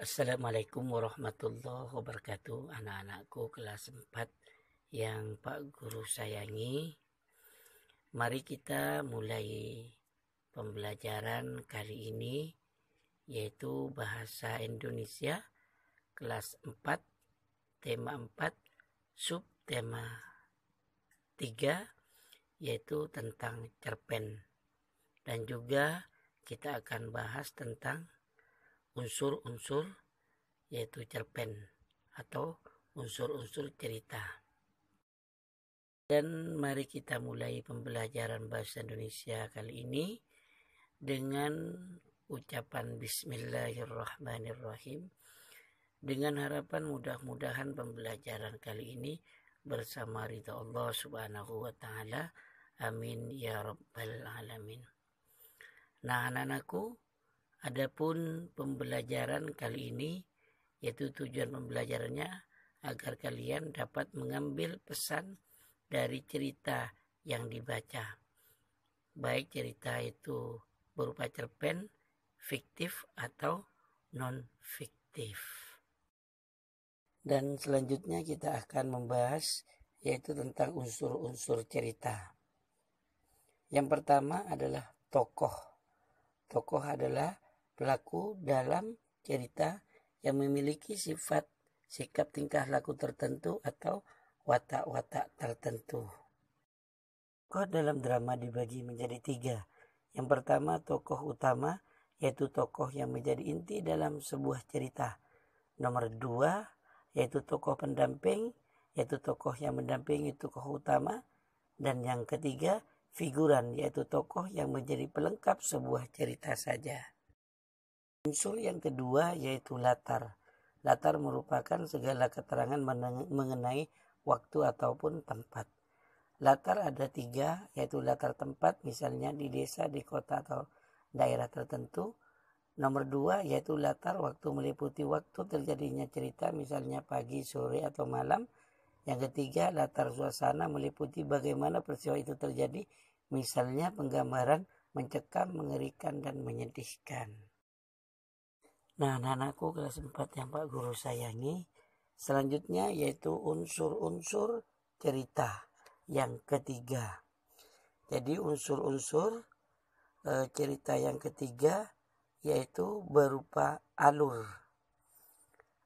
Assalamualaikum warahmatullahi wabarakatuh. Anak-anakku kelas 4 yang Pak Guru sayangi. Mari kita mulai pembelajaran kali ini, yaitu Bahasa Indonesia kelas 4, tema 4, subtema 3, yaitu tentang cerpen. Dan juga kita akan bahas tentang unsur-unsur yaitu cerpen atau unsur-unsur cerita. Dan mari kita mulai pembelajaran bahasa Indonesia kali ini dengan ucapan Bismillahirrahmanirrahim, dengan harapan mudah-mudahan pembelajaran kali ini bersama ridha Allah Subhanahu wa taala. Amin ya rabbal alamin. Nah, anak-anakku, adapun pembelajaran kali ini, yaitu tujuan pembelajarannya agar kalian dapat mengambil pesan dari cerita yang dibaca. Baik cerita itu berupa cerpen, fiktif atau non-fiktif. Dan selanjutnya kita akan membahas yaitu tentang unsur-unsur cerita. Yang pertama adalah tokoh. Tokoh adalah pelaku dalam cerita yang memiliki sifat, sikap, tingkah laku tertentu atau watak-watak tertentu. Tokoh dalam drama dibagi menjadi 3. Yang pertama tokoh utama, yaitu tokoh yang menjadi inti dalam sebuah cerita. Nomor 2 yaitu tokoh pendamping, yaitu tokoh yang mendampingi tokoh utama. Dan yang ketiga figuran, yaitu tokoh yang menjadi pelengkap sebuah cerita saja. Unsur yang kedua yaitu latar. Latar merupakan segala keterangan mengenai waktu ataupun tempat. Latar ada 3, yaitu latar tempat, misalnya di desa, di kota atau daerah tertentu. Nomor 2 yaitu latar waktu, meliputi waktu terjadinya cerita, misalnya pagi, sore atau malam. Yang ketiga latar suasana, meliputi bagaimana peristiwa itu terjadi, misalnya penggambaran mencekam, mengerikan, dan menyedihkan. Nah, anak-anakku kelas 4 yang Pak Guru sayangi, selanjutnya yaitu unsur-unsur cerita yang ketiga. Jadi unsur-unsur cerita yang ketiga yaitu berupa alur.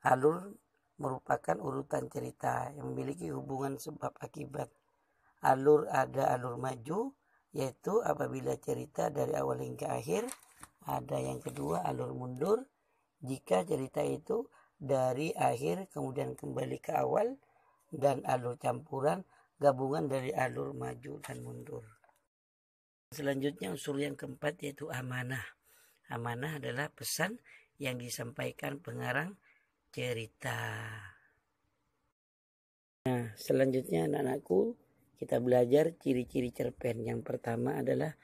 Alur merupakan urutan cerita yang memiliki hubungan sebab akibat. Alur ada alur maju, yaitu apabila cerita dari awal hingga akhir. Ada yang kedua alur mundur, jika cerita itu dari akhir kemudian kembali ke awal. Dan alur campuran, gabungan dari alur maju dan mundur. Selanjutnya unsur yang keempat yaitu amanah. Amanah adalah pesan yang disampaikan pengarang cerita. Nah, selanjutnya anak-anakku, kita belajar ciri-ciri cerpen. Yang pertama adalah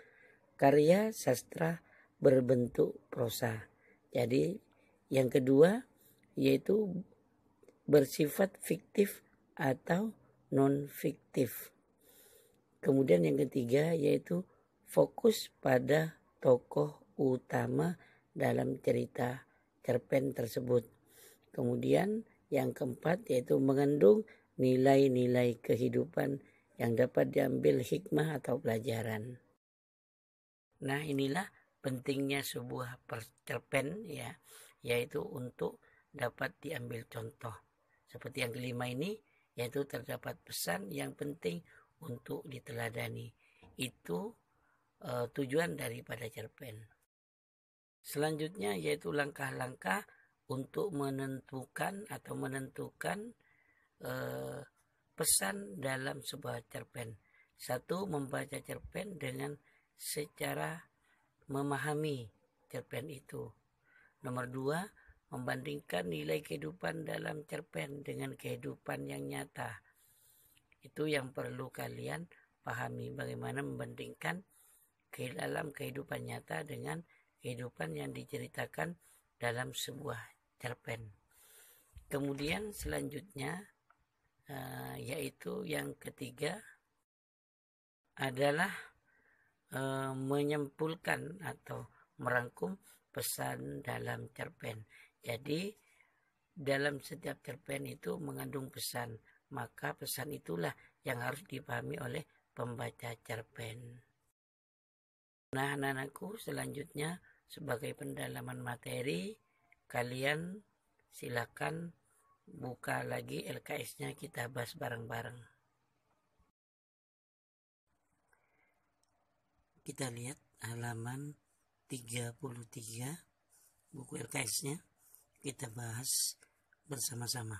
karya sastra berbentuk prosa. Jadi yang kedua yaitu bersifat fiktif atau non-fiktif. Kemudian yang ketiga yaitu fokus pada tokoh utama dalam cerita cerpen tersebut. Kemudian yang keempat yaitu mengandung nilai-nilai kehidupan yang dapat diambil hikmah atau pelajaran. Nah, inilah pentingnya sebuah cerpen ya, yaitu untuk dapat diambil contoh. Seperti yang kelima ini, yaitu terdapat pesan yang penting untuk diteladani. Itu tujuan daripada cerpen. Selanjutnya yaitu langkah-langkah untuk menentukan pesan dalam sebuah cerpen. 1. Membaca cerpen dengan secara memahami cerpen itu. Nomor 2, membandingkan nilai kehidupan dalam cerpen dengan kehidupan yang nyata. Itu yang perlu kalian pahami, bagaimana membandingkan dalam kehidupan nyata dengan kehidupan yang diceritakan dalam sebuah cerpen. Kemudian selanjutnya yaitu yang ketiga adalah menyimpulkan atau merangkum pesan dalam cerpen. Jadi dalam setiap cerpen itu mengandung pesan, maka pesan itulah yang harus dipahami oleh pembaca cerpen. Nah, anak-anakku, selanjutnya sebagai pendalaman materi, kalian silakan buka lagi LKS-nya, kita bahas bareng-bareng. Kita lihat halaman 33 buku LKS-nya, kita bahas bersama-sama.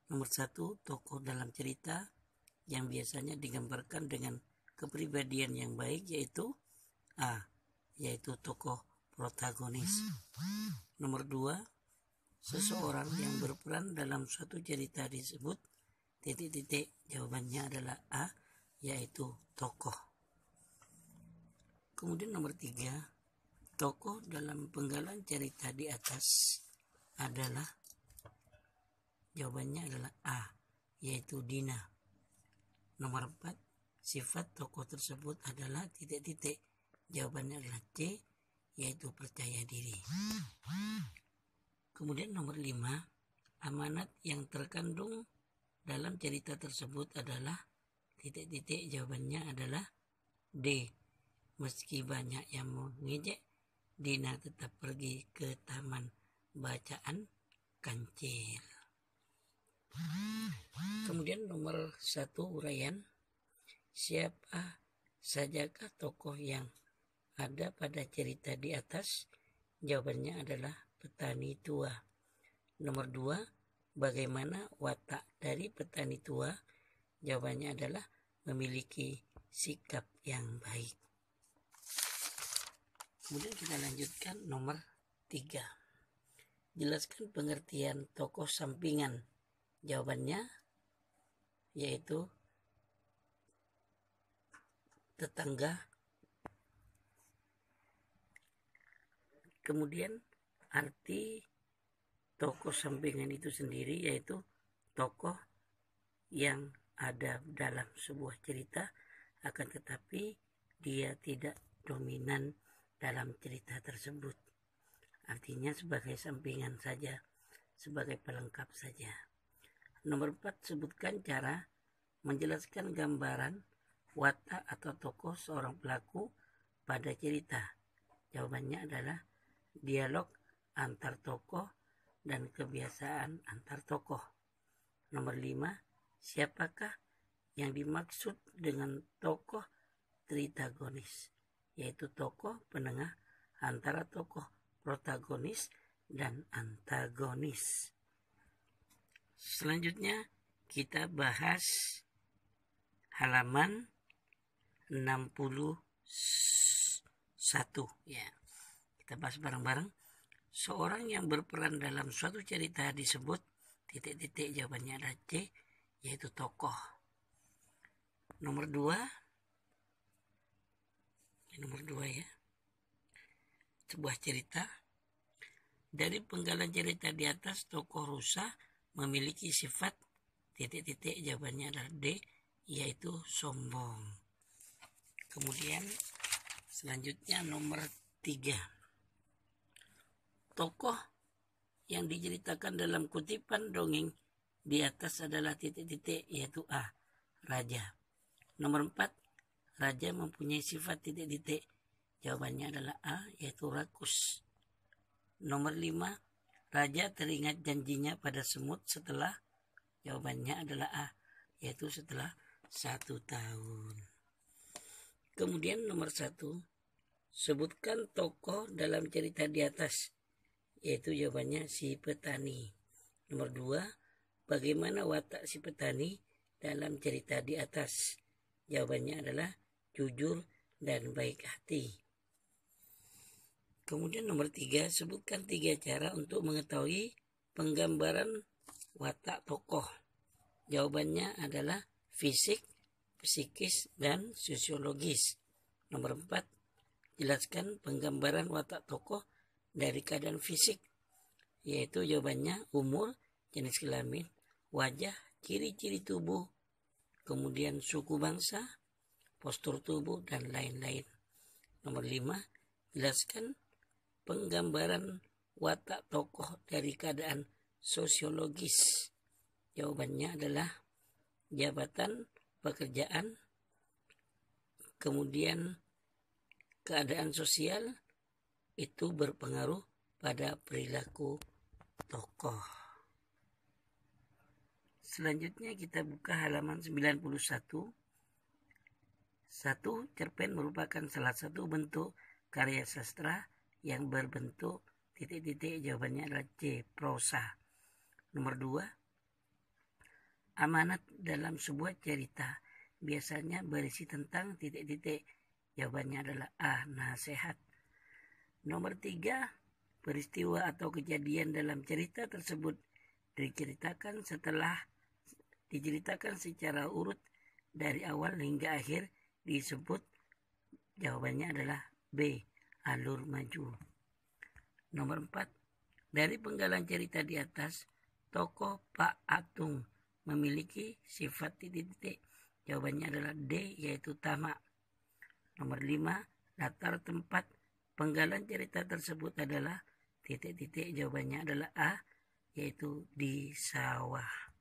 Nomor 1, tokoh dalam cerita yang biasanya digambarkan dengan kepribadian yang baik, yaitu A, yaitu tokoh protagonis. Nomor 2, seseorang yang berperan dalam suatu cerita disebut ... Jawabannya adalah A, yaitu tokoh. Kemudian nomor 3, tokoh dalam penggalan cerita di atas adalah, jawabannya adalah A, yaitu Dina. Nomor 4, sifat tokoh tersebut adalah ... Jawabannya adalah C, yaitu percaya diri. Kemudian nomor 5, amanat yang terkandung dalam cerita tersebut adalah ... Jawabannya adalah D. Meski banyak yang mengejek, Dina tetap pergi ke taman bacaan kancil. Kemudian nomor 1, uraian. Siapa sajakah tokoh yang ada pada cerita di atas? Jawabannya adalah petani tua. Nomor 2, bagaimana watak dari petani tua? Jawabannya adalah memiliki sikap yang baik. Kemudian kita lanjutkan nomor 3. Jelaskan pengertian tokoh sampingan. Jawabannya yaitu tetangga. Kemudian arti tokoh sampingan itu sendiri yaitu tokoh yang ada dalam sebuah cerita, akan tetapi dia tidak dominan dalam cerita tersebut. Artinya sebagai sampingan saja, sebagai pelengkap saja. Nomor 4, sebutkan cara menjelaskan gambaran watak atau tokoh seorang pelaku pada cerita. Jawabannya adalah dialog antar tokoh dan kebiasaan antar tokoh. Nomor 5, siapakah yang dimaksud dengan tokoh tritagonis? Yaitu tokoh penengah antara tokoh protagonis dan antagonis. Selanjutnya kita bahas halaman 61 ya. Kita bahas bareng-bareng. Seorang yang berperan dalam suatu cerita disebut ... Jawabannya adalah C, yaitu tokoh. Nomor 2 ya. Sebuah cerita. Dari penggalan cerita di atas, tokoh rusa memiliki sifat ... Jawabannya adalah D, yaitu sombong. Kemudian selanjutnya nomor 3. Tokoh yang diceritakan dalam kutipan dongeng di atas adalah ... yaitu A, raja. Nomor 4, raja mempunyai sifat ... Jawabannya adalah A, yaitu rakus. Nomor 5, raja teringat janjinya pada semut setelah... Jawabannya adalah A, yaitu setelah 1 tahun. Kemudian nomor 1, sebutkan tokoh dalam cerita di atas, yaitu jawabannya si petani. Nomor 2, bagaimana watak si petani dalam cerita di atas? Jawabannya adalah jujur dan baik hati. Kemudian nomor 3, sebutkan 3 cara untuk mengetahui penggambaran watak tokoh. Jawabannya adalah fisik, psikis, dan sosiologis. Nomor 4, jelaskan penggambaran watak tokoh dari keadaan fisik, yaitu jawabannya umur, jenis kelamin, wajah, ciri-ciri tubuh, kemudian suku bangsa, postur tubuh, dan lain-lain. Nomor 5, jelaskan penggambaran watak tokoh dari keadaan sosiologis? Jawabannya adalah jabatan, pekerjaan, kemudian keadaan sosial itu berpengaruh pada perilaku tokoh. Selanjutnya kita buka halaman 91. 1. Cerpen merupakan salah satu bentuk karya sastra yang berbentuk titik-titik. Jawabannya adalah C. Prosa. Nomor 2. Amanat dalam sebuah cerita biasanya berisi tentang titik-titik. Jawabannya adalah A. Nasihat. Nomor 3. Peristiwa atau kejadian dalam cerita tersebut diceritakan secara urut dari awal hingga akhir disebut. Jawabannya adalah B. Alur maju. Nomor 4. Dari penggalan cerita di atas, tokoh Pak Atung memiliki sifat titik-titik. Jawabannya adalah D, yaitu tamak. Nomor 5. Latar tempat penggalan cerita tersebut adalah titik-titik. Jawabannya adalah A, yaitu di sawah.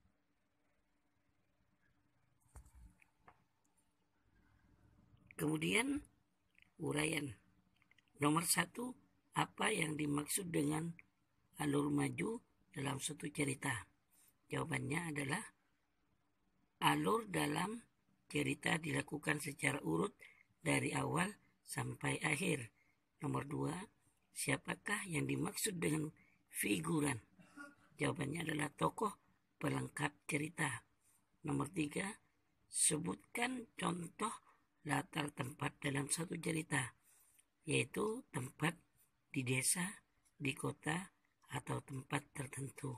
Kemudian uraian. Nomor 1, apa yang dimaksud dengan alur maju dalam suatu cerita? Jawabannya adalah alur dalam cerita dilakukan secara urut dari awal sampai akhir. Nomor 2, siapakah yang dimaksud dengan figuran? Jawabannya adalah tokoh pelengkap cerita. Nomor 3, sebutkan contoh latar tempat dalam satu cerita, yaitu tempat di desa, di kota, atau tempat tertentu.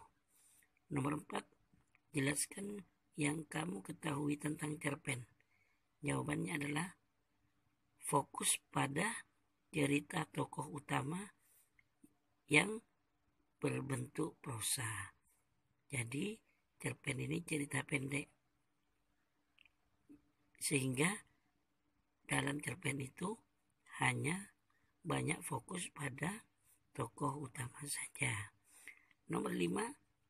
Nomor 4, jelaskan yang kamu ketahui tentang cerpen. Jawabannya adalah fokus pada cerita tokoh utama yang berbentuk prosa. Jadi cerpen ini cerita pendek, sehingga dalam cerpen itu hanya banyak fokus pada tokoh utama saja. Nomor 5,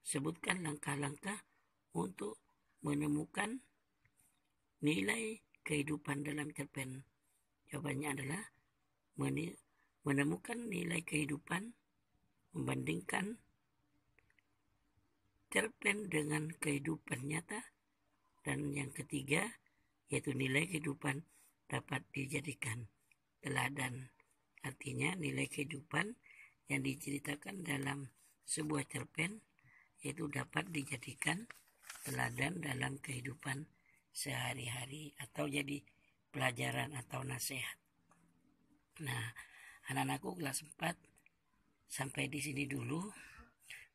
sebutkan langkah-langkah untuk menemukan nilai kehidupan dalam cerpen. Jawabannya adalah menemukan nilai kehidupan, membandingkan cerpen dengan kehidupan nyata, dan yang ketiga yaitu nilai kehidupan dapat dijadikan teladan. Artinya nilai kehidupan yang diceritakan dalam sebuah cerpen itu dapat dijadikan teladan dalam kehidupan sehari-hari atau jadi pelajaran atau nasihat. Nah, anak-anakku kelas 4 sampai di sini dulu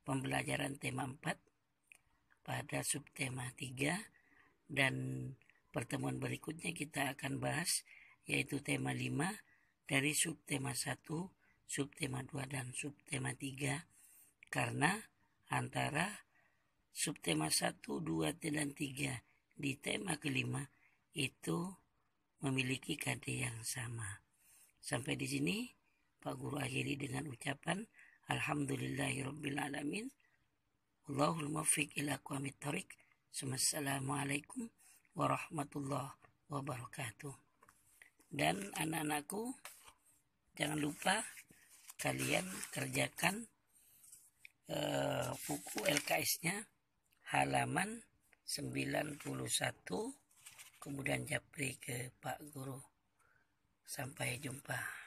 pembelajaran tema 4 pada subtema 3, dan pertemuan berikutnya kita akan bahas yaitu tema 5 dari subtema 1, subtema 2, dan subtema 3, karena antara subtema 1, 2, dan 3 di tema kelima itu memiliki kade yang sama. Sampai di sini Pak Guru akhiri dengan ucapan Alhamdulillahirrabbilalamin. Allahul muwaffiq ila aqwamit thoriq. Assalamualaikum warahmatullahi wabarakatuh. Dan anak-anakku, jangan lupa kalian kerjakan buku LKS-nya halaman 91, kemudian japri ke Pak Guru. Sampai jumpa.